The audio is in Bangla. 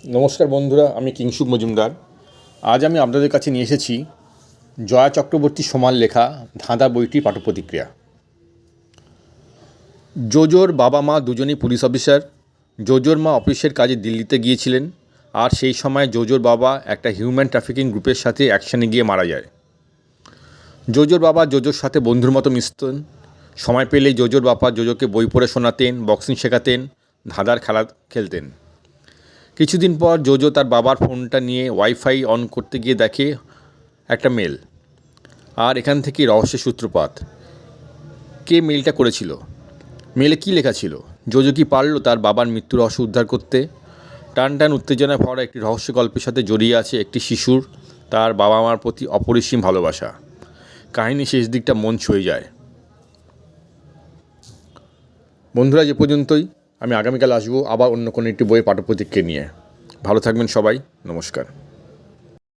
নমস্কার বন্ধুরা, আমি কিংশুক মজুমদার। আজ আমি আপনাদের কাছে নিয়ে এসেছি জয়া চক্রবর্তী সোমার লেখা ধাঁধা বইটির পাঠ্যপ্রতিক্রিয়া। জোজোর বাবা মা দুজনেই পুলিশ অফিসার। জোজোর মা অফিসের কাজে দিল্লিতে গিয়েছিলেন, আর সেই সময় জোজোর বাবা একটা হিউম্যান ট্রাফিকিং গ্রুপের সাথে অ্যাকশনে গিয়ে মারা যায়। জোজোর বাবা জোজোর সাথে বন্ধুর মতো মিশতেন। সময় পেলেই জোজোর বাবা জোজোকে বই পড়ে শোনাতেন, বক্সিং শেখাতেন, ধাঁধার খেলা খেলতেন। কিছুদিন পর জোজো তার বাবার ফোনটা নিয়ে ওয়াইফাই অন করতে গিয়ে দেখে একটা মেল, আর এখান থেকেই রহস্যের সূত্রপাত। কে মেলটা করেছিল? মেলে কী লেখা ছিল? জোজো কি পারল তার বাবার মৃত্যু রহস্য উদ্ধার করতে? টান টান উত্তেজনায় ভরা একটি রহস্য গল্পের সাথে জড়িয়ে আছে একটি শিশুর তার বাবা মার প্রতি অপরিসীম ভালোবাসা। কাহিনী শেষ দিকটা মন ছুঁয়ে যায়। বন্ধুরা, যে পর্যন্তই। আমি আগামীকাল আসবো আবার অন্য কোনো একটি বইয়ের পাঠ্যপ্রতিক্রিয়া নিয়ে। ভালো থাকবেন সবাই। নমস্কার।